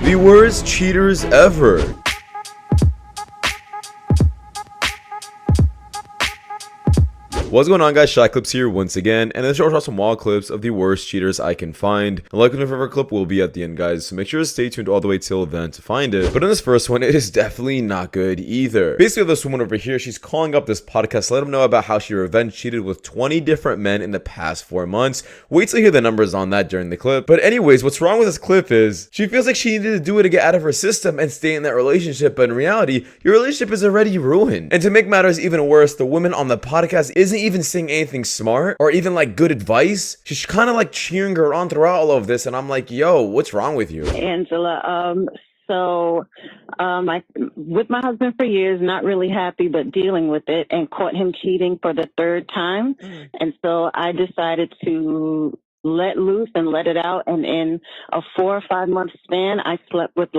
The worst cheaters ever. What's going on, guys? Shak-Clips here once again, and this shows off some wild clips of the worst cheaters I can find. The like of my favorite clip will be at the end, guys, so make sure to stay tuned all the way till then to find it. But in this first one, it is definitely not good either. Basically, this woman over here, she's calling up this podcast to let them know about how she revenge cheated with 20 different men in the past 4 months. Wait till you hear the numbers on that during the clip. But anyways, what's wrong with this clip is she feels like she needed to do it to get out of her system and stay in that relationship, but in reality, your relationship is already ruined. And to make matters even worse, the woman on the podcast isn't even saying anything smart or even like good advice. She's kind of like cheering her on throughout all of this, and I'm like, yo, what's wrong with you? Angela, I with my husband for years, not really happy, but dealing with it, and caught him cheating for the 3rd time. And so I decided to let loose and let it out. And in a 4 or 5 month span, I slept with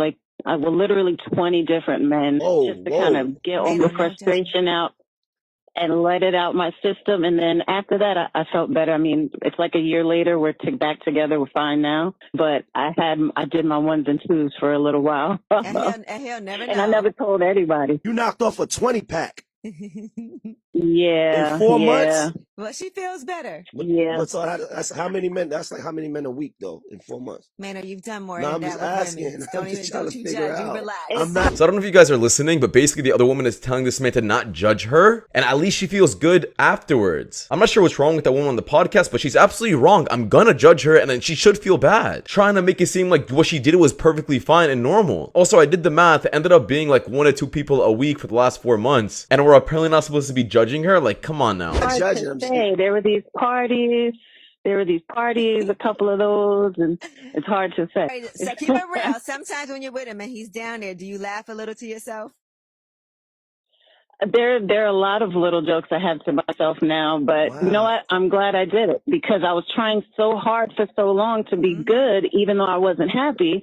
literally 20 different men just to kind of get all the frustration out and let it out my system. And then after that, I felt better. I mean, it's like a year later, we're back together. We're fine now. But I did my ones and twos for a little while. And he'll never know. And I never told anybody. You knocked off a 20 pack. Yeah. In 4 months? Well, she feels better. Yeah. So that's how many men? That's like how many men a week, though, in 4 months? Man, you've done more No, than I'm that just with asking. women. I'm just trying to figure judge. You out. relax. I'm not. So I don't know if you guys are listening, but basically the other woman is telling this man to not judge her, and at least she feels good afterwards. I'm not sure what's wrong with that woman on the podcast, but she's absolutely wrong. I'm gonna judge her, and then she should feel bad. Trying to make it seem like what she did was perfectly fine and normal. Also, I did the math. It ended up being like 1 or 2 people a week for the last 4 months, and we're apparently not supposed to be judging her. Like, come on now. Hard to say. There were these parties, a couple of those, and it's hard to say. Right, so keep it real. Sometimes when you're with him and he's down there, do you laugh a little to yourself? There are a lot of little jokes I have to myself now, but You know what? I'm glad I did it because I was trying so hard for so long to be good, even though I wasn't happy.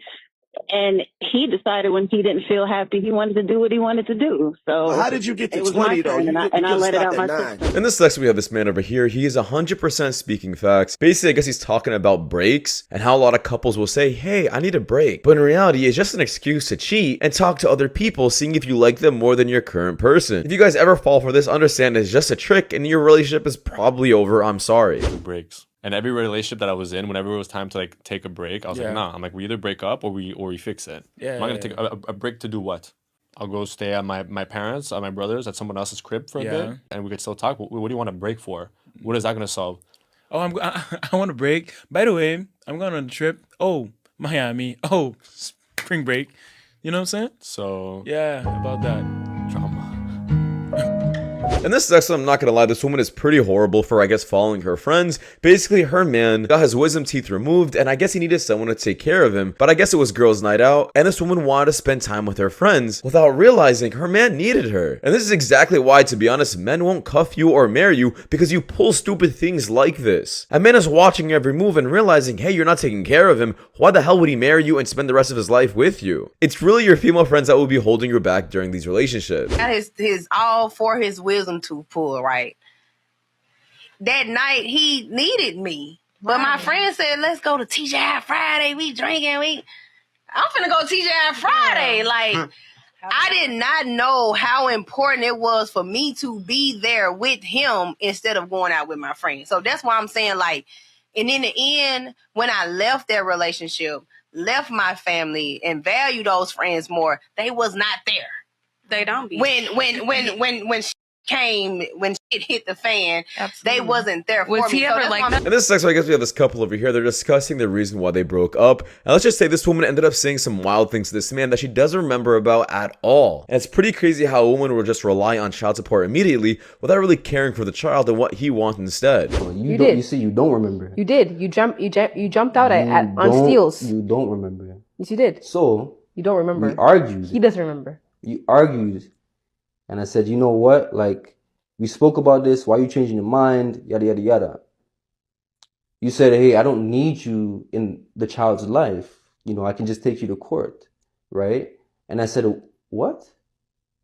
And he decided when he didn't feel happy, he wanted to do what he wanted to do. So how did you get to 20 though? And I let it out my system. In this section, we have this man over here. He is 100% speaking facts. Basically, I guess he's talking about breaks and how a lot of couples will say, hey, I need a break. But in reality, it's just an excuse to cheat and talk to other people, seeing if you like them more than your current person. If you guys ever fall for this, understand it's just a trick and your relationship is probably over. I'm sorry. Breaks. And every relationship that I was in, whenever it was time to like take a break, I was like, nah. I'm like, we either break up or we fix it. I'm not gonna take a break to do what? I'll go stay at my parents, at my brother's, at someone else's crib for a bit, and we could still talk. What do you want to break for? What is that gonna solve? Oh, I want a break. By the way, I'm going on a trip. Oh, Miami. Oh, spring break. You know what I'm saying? So yeah, about that. Drama. And this is actually, I'm not gonna lie, this woman is pretty horrible for, I guess, following her friends. Basically, her man got his wisdom teeth removed, and I guess he needed someone to take care of him. But I guess it was girls' night out, and this woman wanted to spend time with her friends without realizing her man needed her. And this is exactly why, to be honest, men won't cuff you or marry you because you pull stupid things like this. A man is watching every move and realizing, hey, you're not taking care of him. Why the hell would he marry you and spend the rest of his life with you? It's really your female friends that will be holding you back during these relationships. That is his all for his wisdom to pull, right? That night he needed me. But my friend said, let's go to TGI Friday. We drinking. I'm finna go TGI Friday. Like, I did not know how important it was for me to be there with him instead of going out with my friends. So that's why I'm saying, like, and in the end, when I left that relationship, left my family and value those friends more, they was not there. They don't be. When shit hit the fan, Absolutely. They wasn't there for was me. He ever like that? And this is actually, I guess we have this couple over here. They're discussing the reason why they broke up. And let's just say this woman ended up saying some wild things to this man that she doesn't remember about at all. And it's pretty crazy how a woman will just rely on child support immediately without really caring for the child and what he wants instead. Oh, you did. You see, you don't remember. You did. You jumped out on steals. You don't remember. Yes, you did. So you don't remember. We argued. He doesn't remember. You argued. And I said, you know what? Like, we spoke about this. Why are you changing your mind? Yada, yada, yada. You said, hey, I don't need you in the child's life. You know, I can just take you to court. Right? And I said, what?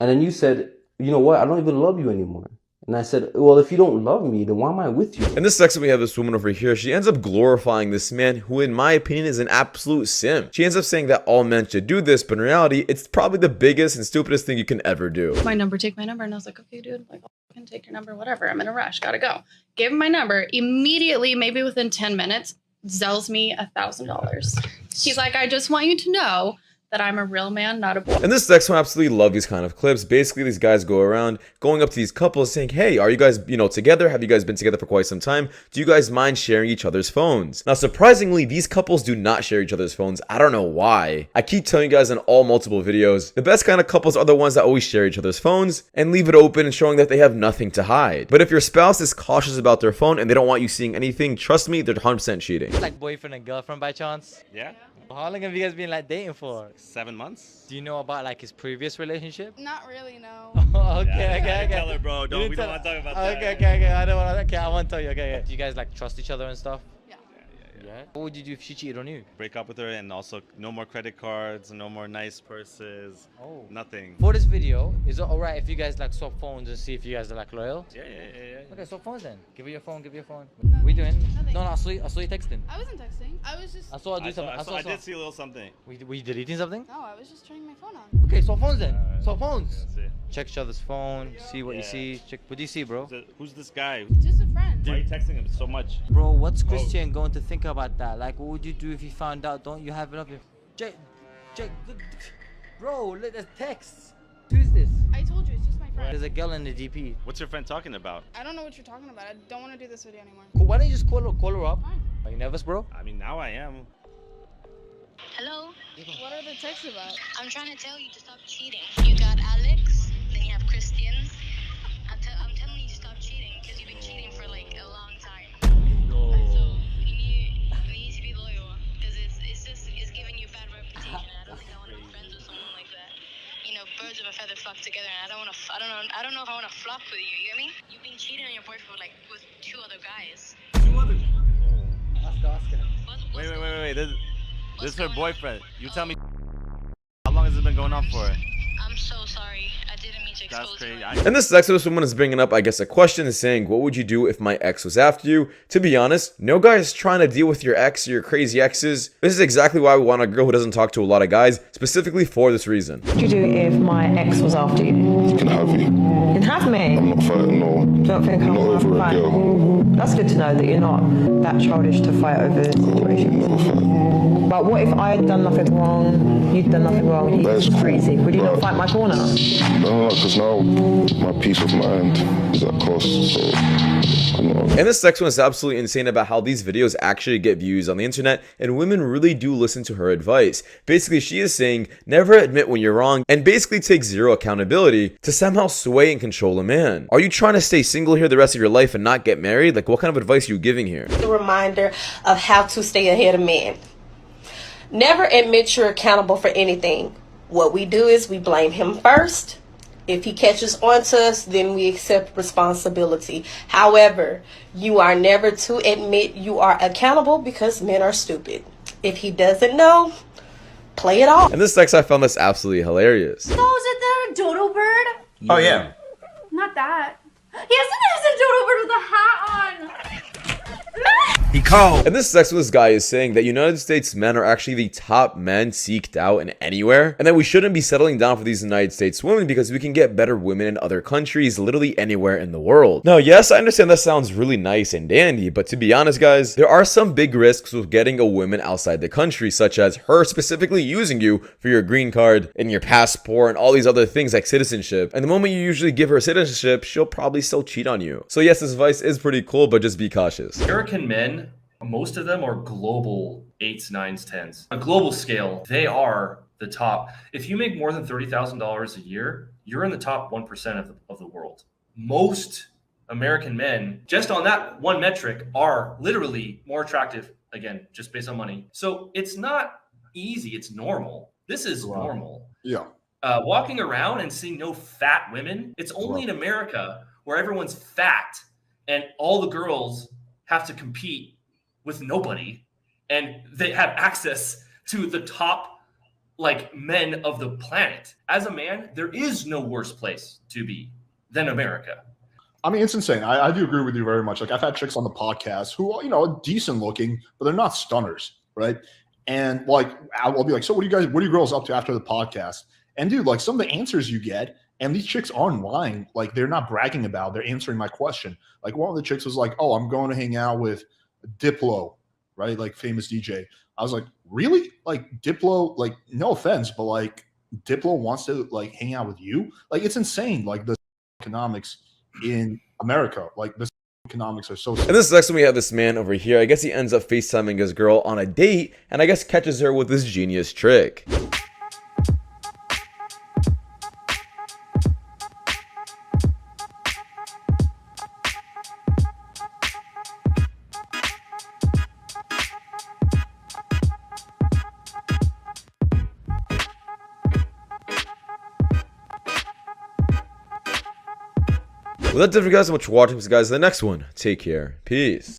And then you said, you know what? I don't even love you anymore. And I said, well, if you don't love me, then why am I with you? In this section, we have this woman over here. She ends up glorifying this man who, in my opinion, is an absolute simp. She ends up saying that all men should do this, but in reality, it's probably the biggest and stupidest thing you can ever do. My number, take my number. And I was like, okay, dude, like, I can take your number, whatever. I'm in a rush, gotta go. Gave him my number. Immediately, maybe within 10 minutes, Zells me $1,000. He's like, I just want you to know that I'm a real man, not a boy. And this next one, I absolutely love these kind of clips. Basically, these guys go around going up to these couples saying, hey, are you guys, together? Have you guys been together for quite some time? Do you guys mind sharing each other's phones? Now, surprisingly, these couples do not share each other's phones. I don't know why. I keep telling you guys in all multiple videos, the best kind of couples are the ones that always share each other's phones and leave it open and showing that they have nothing to hide. But if your spouse is cautious about their phone and they don't want you seeing anything, trust me, they're 100% cheating. Like boyfriend and girlfriend by chance? Yeah. How long have you guys been like dating for? 7 months. Do you know about like his previous relationship? Not really, no. Okay. Tell her, bro. We don't want to talk about that. Okay. I don't want to. Okay, I won't tell you. Okay. Do you guys like trust each other and stuff? Yeah. What would you do if she cheated on you? Break up with her, and also no more credit cards, no more nice purses. Oh. Nothing. For this video, is it alright if you guys like swap phones and see if you guys are like loyal? Yeah. Okay, swap phones then. Give her your phone. What Nothing. we doing? Nothing. No, I saw you texting. I wasn't texting. I was just. I saw her do something. I did see a little something. Were you deleting something? No, I was just turning my phone on. Okay, swap phones then. Alright. Swap phones. Yeah, Check each other's phone. See what you see. Check. What do you see, bro? Who's this guy? Just a friend. Why are you texting him so much? Bro, what's Christian going to think about that? Like, what would you do if you found out? Don't you have enough? Jake, bro, look, there's texts. Who's this? I told you, it's just my friend. There's a girl in the DP. What's your friend talking about? I don't know what you're talking about. I don't want to do this video anymore. Cool, why don't you just call her up? Fine. Are you nervous, bro? I mean, now I am. Hello? What are the texts about? I'm trying to tell you to stop cheating. You got Alex, then you have Christian. I'm telling you to stop cheating because you've been cheating for like a long time. No. So you need to be loyal because it's giving you a bad reputation. And I don't think I want to be friends with someone like that. You know, birds of a feather flock together, and I don't know if I want to flock with you. You get me? You've been cheating on your boyfriend with 2 other guys. Ask her. Wait. This is her boyfriend. You tell me. How long has it been going on for? I'm so sorry. I didn't mean to expose That's crazy. you. And this next woman is bringing up, I guess, a question is saying, what would you do if my ex was after you? To be honest, no guy is trying to deal with your ex or your crazy exes. This is exactly why we want a girl who doesn't talk to a lot of guys, specifically for this reason. What would you do if my ex was after you? You can have me. You can have me? I'm not fighting, no. Don't think I'm not over a girl. That's good to know that you're not that childish to fight over situations. Never fight. But what if I had done nothing wrong, you'd done nothing wrong, and That's you cool. crazy? Would you not fight my corner? No, because now my peace of mind is at cost, so I'm not. And this next one is absolutely insane about how these videos actually get views on the internet, and women really do listen to her advice. Basically, she is saying, never admit when you're wrong, and basically take zero accountability to somehow sway and control a man. Are you trying to stay single here the rest of your life and not get married? Like, what kind of advice are you giving here? A reminder of how to stay ahead of men. Never admit you're accountable for anything. What we do is we blame him first. If he catches on to us, then we accept responsibility. However, you are never to admit you are accountable because men are stupid. If he doesn't know, play it off. And this text, I found this absolutely hilarious. So is it the dodo bird? Oh, yeah. Not that. Yes, it is a dodo bird with a hat on. He called. And this sexist guy is saying that United States men are actually the top men seeked out in anywhere, and that we shouldn't be settling down for these United States women because we can get better women in other countries, literally anywhere in the world. Now, yes, I understand that sounds really nice and dandy, but to be honest, guys, there are some big risks with getting a woman outside the country, such as her specifically using you for your green card and your passport and all these other things like citizenship. And the moment you usually give her citizenship, she'll probably still cheat on you. So yes, this advice is pretty cool, but just be cautious. American men, most of them are global 8s, 9s, 10s. On a global scale, they are the top. If you make more than $30,000 a year, you're in the top 1% of the world. Most American men, just on that one metric, are literally more attractive, again, just based on money. So it's not easy, it's normal. This is normal. Yeah. Walking around and seeing no fat women, it's only in America where everyone's fat and all the girls have to compete with nobody, and they have access to the top men of the planet. As a man, there is no worse place to be than America. I mean, it's insane. I do agree with you very much. Like, I've had chicks on the podcast who are, are decent looking, but they're not stunners, right? And like, I'll be like, so what are you girls up to after the podcast? And dude, like some of the answers you get, and these chicks aren't lying. Like, they're not bragging about, they're answering my question. Like, one of the chicks was like, oh, I'm going to hang out with Diplo, right? Like, famous DJ. I was like, really? Like, Diplo, like, no offense, but like, Diplo wants to like hang out with you? Like, it's insane. Like, the economics in America, like, the economics are so. And this next one, we have this man over here. I guess he ends up FaceTiming his girl on a date, and I guess catches her with this genius trick. Well, that's it, guys. So much for watching this, guys. The next one, take care. Peace.